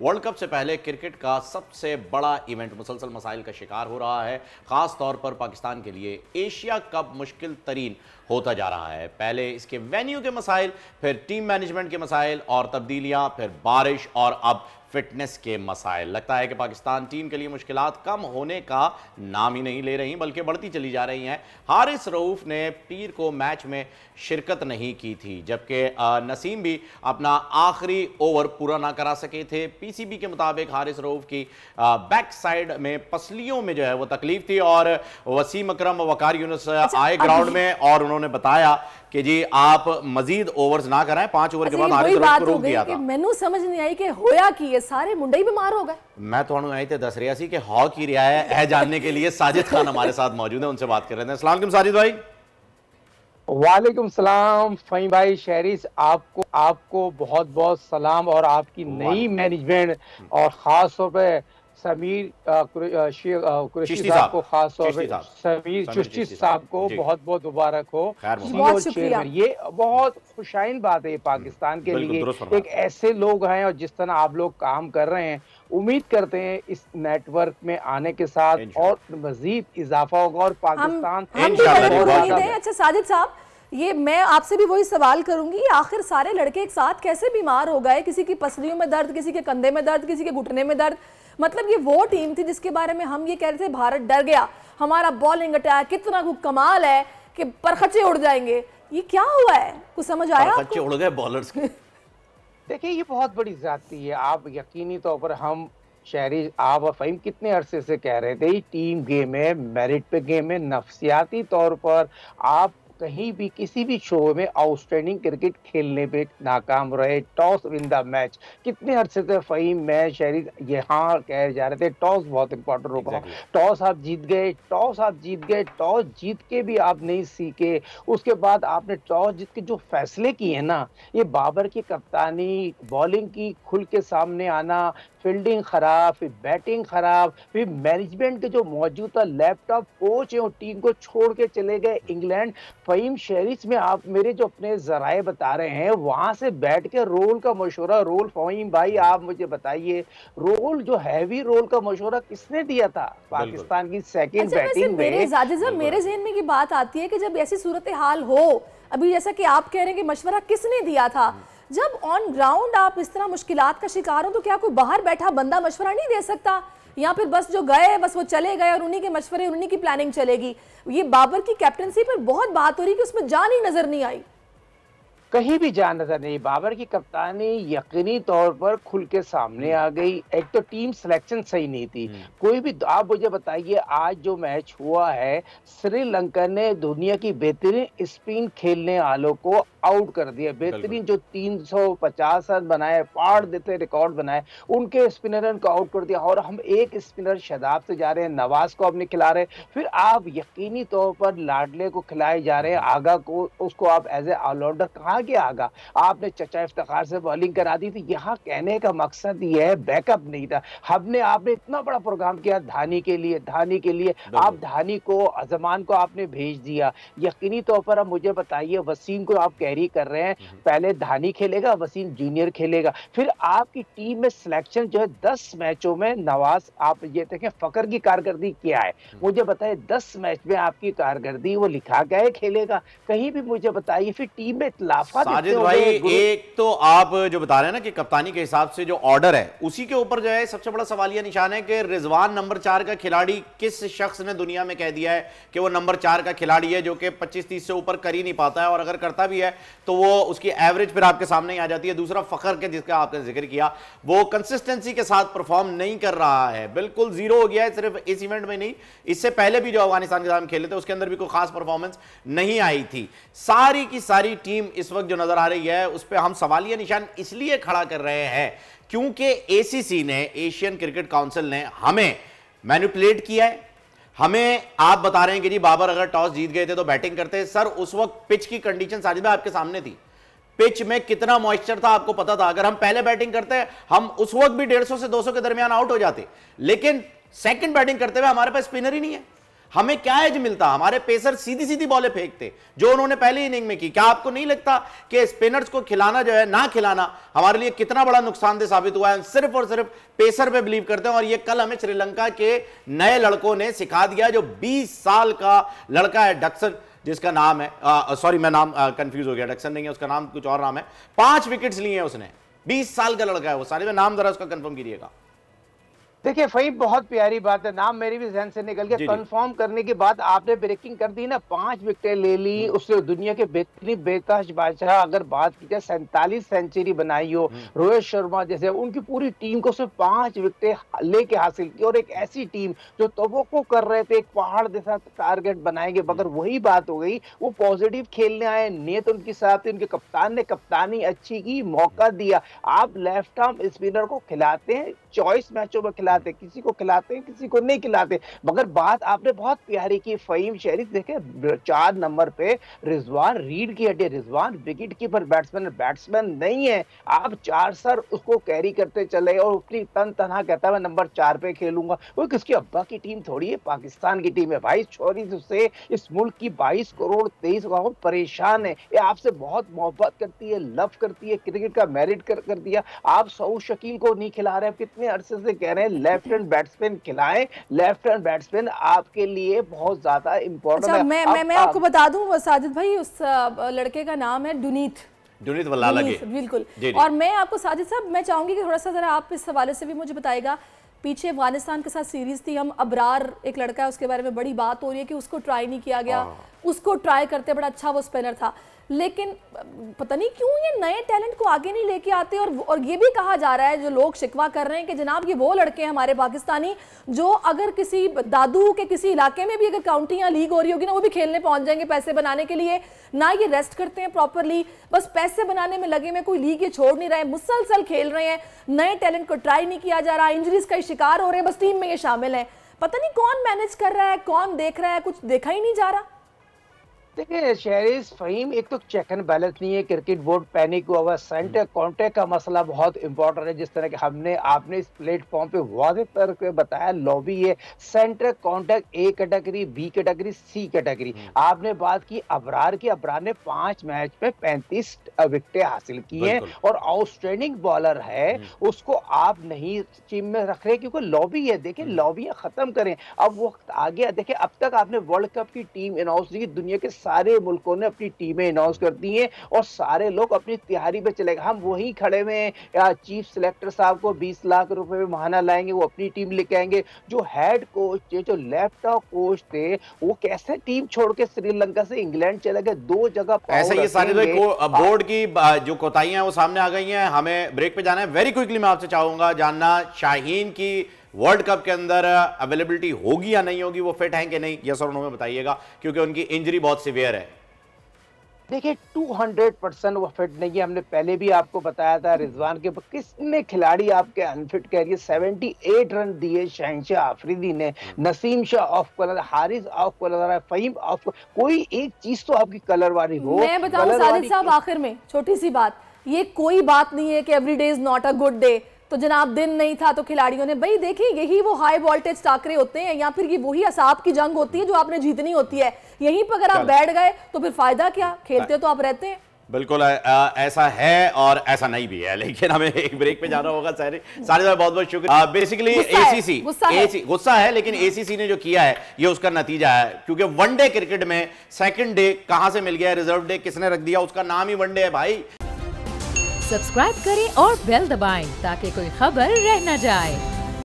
World cup से पहले cricket का सबसे बड़ा इवेंट मुसलसल मसाइल का शिकार हो रहा है। खास तौर पर पाकिस्तान के लिए एशिया कप मुश्किल तरीन होता जा रहा है। पहले इसके वेन्यू के मसाइल, फिर टीम मैनेजमेंट के मसाइल और तब्दीलियां, फिर बारिश और अब फिटनेस के मसाइल। लगता है कि पाकिस्तान टीम के लिए मुश्किलात कम होने का नाम ही नहीं ले रही, बल्कि बढ़ती चली जा रही हैं। हारिस रऊफ ने पीर को मैच में शिरकत नहीं की थी, जबकि नसीम भी अपना आखिरी ओवर पूरा ना करा सके थे। पीसीबी के मुताबिक हारिस रऊफ की बैक साइड में पसलियों में जो है वो तकलीफ थी और वसीम अकरम वकार यूनुस आए ग्राउंड में और उन्होंने बताया कि जी आप मजीद ओवर्स ना कराएं। 5 ओवर के बाद हारिस रऊफ को रोक दिया था। मैनू समझ नहीं आई कि होया की सारे मुंडे ही बीमार हो गए। मैं तो आई थे दस रिया सी कि हॉ की रिया है जानने के लिए साजिद खान हमारे साथ मौजूद है, उनसे बात कर रहे हैं। अस्सलाम वालेकुम साजिद भाई। वालेकुम सलाम फ़हीम भाई। शहरीज आपको बहुत बहुत सलाम और आपकी नई मैनेजमेंट और ख़ास तौर पे समीर कुरैशी साहब को, खास तौर पे समीर चिश्ती साहब को बहुत बहुत मुबारक हो। बहुत शुक्रिया। ये बहुत खुशाइन बात है पाकिस्तान के लिए, एक ऐसे लोग हैं और जिस तरह आप लोग काम कर रहे हैं, उम्मीद करते हैं इस नेटवर्क में आने के साथ और मजीद इजाफा होगा और पाकिस्तान अच्छा साजिद साहब, ये मैं आपसे भी वही सवाल करूंगी, आखिर सारे लड़के एक साथ कैसे बीमार हो गए? किसी की पसलियों में दर्द, किसी के कंधे में दर्द, किसी के घुटने में दर्द। मतलब ये वो टीम थी जिसके बारे में हम ये कह रहे थे भारत डर गया, हमारा बॉलिंग अटैक कितना कमाल है कि परखच्चे उड़ जाएंगे। ये क्या हुआ है, कुछ समझ आया? परखच्चे उड़ गए बॉलर्स के। देखिए ये बहुत बड़ी ज्यादती है। आप यकीनी तौर पर हम शहरी आप और फ़हीम कितने अरसे से कह रहे थे टीम गेम है, मेरिट पे गेम है। नफसियाती तौर पर आप कहीं भी किसी भी शो में आउटस्टैंडिंग क्रिकेट खेलने पे नाकाम रहे। टॉस विन द मैच, कितने अरसे से फ़हीम मैं शहरी यहाँ कह जा रहे थे टॉस बहुत इंपॉर्टेंट होगा। टॉस आप जीत गए, टॉस जीत के भी आप नहीं सीखे। उसके बाद आपने टॉस जीत के जो फैसले किए हैं ना, ये बाबर की कप्तानी, बॉलिंग की खुल के सामने आना, फील्डिंग खराब, फिर बैटिंग खराब, फिर मैनेजमेंट के जो मौजूदा लैपटॉप कोच है वो टीम को छोड़ के चले गए इंग्लैंड। फ़हीम शहरीज में आप मेरे जो अपने जराए बता रहे हैं वहां से बैठ के रोल का मशवरा, रोल फ़हीम भाई आप मुझे बताइए, रोल जो हैवी रोल का मशवरा किसने दिया था पाकिस्तान की सेकंड बैटिंग में? मेरे ज़हन में की बात आती है कि जब ऐसी सूरत हाल हो, अभी जैसा कि आप कह रहे हैं कि मशवरा किसने दिया था, जब ऑन ग्राउंड आप इस तरह मुश्किलात का शिकार हो तो क्या कोई बाहर बैठा बंदा मशवरा नहीं दे सकता? या फिर बस जो गए बस वो चले गए और उन्हीं के मशवरे, उन्हीं की प्लानिंग चलेगी? ये बाबर की कैप्टनसी पर बहुत बात हो रही कि उसमें जान ही नजर नहीं आई। कहीं भी जान नजर नहीं। बाबर की कप्तानी यकीनी तौर पर खुल के सामने आ गई। एक तो टीम सिलेक्शन सही नहीं थी। कोई भी आप मुझे बताइए, आज जो मैच हुआ है श्रीलंका ने दुनिया की बेहतरीन स्पिन खेलने वालों को आउट कर दिया। बेहतरीन जो 350 रन बनाए, पार देते रिकॉर्ड बनाए, उनके स्पिनर को आउट कर दिया। और हम एक स्पिनर शदाब से जा रहे हैं, नवाज को अपने खिला रहे हैं, फिर आप यकीनी तौर पर लाडले को खिलाए जा रहे हैं, आगा को, उसको आप एज ए ऑलराउंडर कहा गया आगा, आपने चचा इफ्तिखार से बॉलिंग करा दी थी। यहाँ कहने का मकसद ये है बैकअप नहीं था। आपने इतना बड़ा प्रोग्राम किया धानी के लिए आप धानी को, अजमान को आपने भेज दिया। यकीनी तौर पर अब मुझे बताइए, वसीम को आप कैरी कर रहे हैं, पहले धानी खेलेगा, वसीम जूनियर खेलेगा, फिर आपकी टीम में सिलेक्शन जो है 10 मैचों में नवाज, आप ये देखें फकर की कारकर्दगी क्या है, मुझे बताइए 10 मैच में आपकी कारकर्दगी वो लिखा गया है खेलेगा, कहीं भी मुझे बताइए। फिर टीम में इतलाफ साजिद भाई, एक तो आप जो बता रहे हैं ना कि कप्तानी के हिसाब से जो ऑर्डर है उसी के ऊपर जो है सबसे बड़ा सवालिया निशान है कि रिजवान नंबर 4 का खिलाड़ी, किस शख्स ने दुनिया में कह दिया है कि वो नंबर 4 का खिलाड़ी है जो कि 25-30 से ऊपर कर ही नहीं पाता है, और अगर करता भी है तो वो उसकी एवरेज फिर आपके सामने ही आ जाती है। दूसरा फखर के जिसका आपने जिक्र किया, वो कंसिस्टेंसी के साथ परफॉर्म नहीं कर रहा है, बिल्कुल जीरो हो गया है। सिर्फ इस इवेंट में नहीं, इससे पहले भी जो अफगानिस्तान के साथ खेले थे उसके अंदर भी कोई खास परफॉर्मेंस नहीं आई थी। सारी की सारी टीम इस वक्त जो नजर आ रही है उस पर हम सवालिया निशान इसलिए खड़ा कर रहे हैं क्योंकि एसीसी ने, एशियन क्रिकेट काउंसिल ने हमें मैनिपुलेट किया है। हमें आप बता रहे हैं कि जी बाबर अगर टॉस जीत गए थे तो बैटिंग करते। सर उस वक्त पिच की कंडीशन साजिद भाई आपके सामने थी, पिच में कितना मॉइस्चर था आपको पता था। अगर हम पहले बैटिंग करते हम उस वक्त भी 150 से 200 के दरमियान आउट हो जाते, लेकिन सेकंड बैटिंग करते हुए हमारे पास स्पिनर ही नहीं है। हमें क्या एज मिलता? हमारे पेसर सीधी सीधी बॉलें फेंकते जो उन्होंने पहली इनिंग में की। क्या आपको नहीं लगता कि स्पिनर्स को खिलाना जो है, ना खिलाना हमारे लिए कितना बड़ा नुकसानदेह साबित हुआ है? सिर्फ और सिर्फ पेसर पे बिलीव करते हैं, और ये कल हमें श्रीलंका के नए लड़कों ने सिखा दिया। जो 20 साल का लड़का है डक्सन, जिसका नाम है, सॉरी मैं नाम कंफ्यूज हो गया, डक्सन नहीं है उसका नाम, कुछ और नाम है। 5 विकेट्स लिए हैं उसने, 20 साल का लड़का है वो। सारे में नाम जरा उसका कंफर्म कीजिएगा। देखिए फहीम, बहुत प्यारी बात है, नाम मेरी भी जहन से निकल गया। कंफर्म करने के बाद आपने ब्रेकिंग कर दी ना, 5 विकेटें ले ली उससे। दुनिया के बेहतरीन बेताज बादशाह अगर बात की जाए, 47 सेंचुरी बनाई हो, रोहित शर्मा जैसे, उनकी पूरी टीम को सिर्फ 5 विकेटें लेके हासिल की। और एक ऐसी टीम जो तवक्को कर रहे थे एक पहाड़ जैसा टारगेट बनाएंगे, मगर वही बात हो गई, वो पॉजिटिव खेलने आए, नियत उनकी साथ थी, उनके कप्तान ने कप्तानी अच्छी की, मौका दिया। आप लेफ्ट आर्म स्पिनर को खिलाते हैं, चॉइस मैचों में खिलाते, किसी को खिलाते हैं किसी को नहीं खिलाते। मगर बात आपने बहुत प्यारी की फहीम शरीफ, देखे 4 नंबर पे रिजवान रीड की हड्डी। रिजवान विकेट कीपर बैट्समैन नहीं है। आप 4 सर उसको कैरी करते चले और अपनी तन तनहा कहता है मैं नंबर 4 पे खेलूंगा। वो किसकी अब्बा की टीम थोड़ी है, पाकिस्तान की टीम है भाई। छोरी से इस मुल्क की 22 करोड़ 23 करोड़ परेशान है। ये आपसे बहुत मोहब्बत करती है, लव करती है, क्रिकेट का मेरिट कर दिया। आप सऊद शकील को नहीं खिला रहे, कितने अरसे से कह रहे हैं लेफ्ट हैंड बैट्समैन खिलाएं। लेफ्ट हैंड बैट्समैन आपके लिए बहुत ज्यादा इंपॉर्टेंट है। मैं आपको बता दूं साजिद भाई, उस लड़के का नाम है दुनीत वल्लालगे, बिल्कुल। और मैं आपको साजिद साहब, मैं चाहूंगी कि थोड़ा सा जरा आप इस हवाले से भी मुझे बताइएगा। पीछे अफगानिस्तान के साथ सीरीज थी, हम अबरार एक लड़का है उसके बारे में बड़ी बात हो रही है कि उसको ट्राई नहीं किया गया। उसको ट्राई करते, बड़ा अच्छा वो स्पिनर था, लेकिन पता नहीं क्यों ये नए टैलेंट को आगे नहीं लेके आते। और ये भी कहा जा रहा है, जो लोग शिकवा कर रहे हैं कि जनाब ये वो लड़के हैं हमारे पाकिस्तानी जो अगर किसी दादू के किसी इलाके में भी अगर काउंटी या लीग हो रही होगी ना, वो भी खेलने पहुंच जाएंगे पैसे बनाने के लिए। ना ये रेस्ट करते हैं प्रॉपरली, बस पैसे बनाने में लगे में, कोई लीग ये छोड़ नहीं रहे, मुसलसल खेल रहे हैं। नए टैलेंट को ट्राई नहीं किया जा रहा, इंजरीज का शिकार हो रहे हैं, बस टीम में ये शामिल है। पता नहीं कौन मैनेज कर रहा है, कौन देख रहा है, कुछ देखा ही नहीं जा रहा। देखिए शहरीज फहीम, एक तो चेक एंड बैलेंस नहीं है, क्रिकेट बोर्ड पैनिक हुआ हुआ। सेंटर कॉन्टेक्ट का मसला बहुत इंपॉर्टेंट है। जिस तरह के आपने इस प्लेटफॉर्म पे वाज़ेह तौर पे बताया, लॉबी है, centre contact A category, B category, C category. आपने बात की अबरार की, अबरार ने 5 मैच में 35 विकेटें हासिल की हैं और आउटस्टैंडिंग बॉलर है, उसको आप नहीं टीम में रख रहे क्योंकि लॉबी है। देखिए लॉबियां खत्म करें, अब वक्त आ गया। देखिए अब तक आपने वर्ल्ड कप की टीम अनाउंस की, दुनिया के सारे मुल्कों ने अपनी टीमें अनाउंस कर दी हैं और सारे लोग अपनी तैयारी पे चले गए। हम वहीं खड़े हुए हैं, चीफ सिलेक्टर साहब को 20 लाख रुपए में महाना लाएंगे, वो अपनी टीम लेके आएंगे। जो हेड कोच थे, जो लेफ्ट कोच थे, वो कैसे टीम छोड़ के श्रीलंका से इंग्लैंड चले गए, 2 जगह। ऐसा ये सारे बोर्ड की जो कोताहियां वो सामने आ गई हैं। हमें ब्रेक पे जाना है। वेरी क्विकली मैं आपसे चाहूंगा जानना, शाहीन की वर्ल्ड कप के अंदर अवेलेबिलिटी होगी या नहीं होगी, वो फिट हैं कि नहीं, यस और नो में बताइएगा, क्योंकि उनकी इंजरी बहुत सीवियर है। देखिए 200% वो फिट नहीं है। हमने पहले भी आपको बताया था रिजवान के किसने खिलाड़ी आपके अनफिट कह रही है। 78 रन दिए शहनशाह आफरीदी ने, Naseem Shah off colour, Haris off colour, Faheem off, कोई एक चीज तो आपकी कलर वाली हो। मैं बताऊं साजिद साहब, आखिर में छोटी सी बात, ये कोई बात नहीं है कि every day is not a good day. तो जनाब दिन नहीं था तो खिलाड़ियों ने, भाई देखिए यही वो हाई वोल्टेज टाकरे होते हैं, या फिर ये वही असाब की जंग होती है जो आपने जीतनी होती है। यहीं पर अगर आप बैठ गए तो फिर फायदा क्या, खेलते तो आप रहते हैं। बिल्कुल ऐसा है और ऐसा नहीं भी है, लेकिन हमें एक ब्रेक पे जाना होगा। सारे बहुत बहुत शुक्रिया। बेसिकली एसीसी गुस्सा है, लेकिन एसीसी ने जो किया है ये उसका नतीजा है, क्योंकि वनडे क्रिकेट में सेकंड डे कहां से मिल गया, रिजर्व डे किसने रख दिया, उसका नाम ही वनडे है भाई। सब्सक्राइब करें और बेल दबाएं ताकि कोई खबर रह न जाए।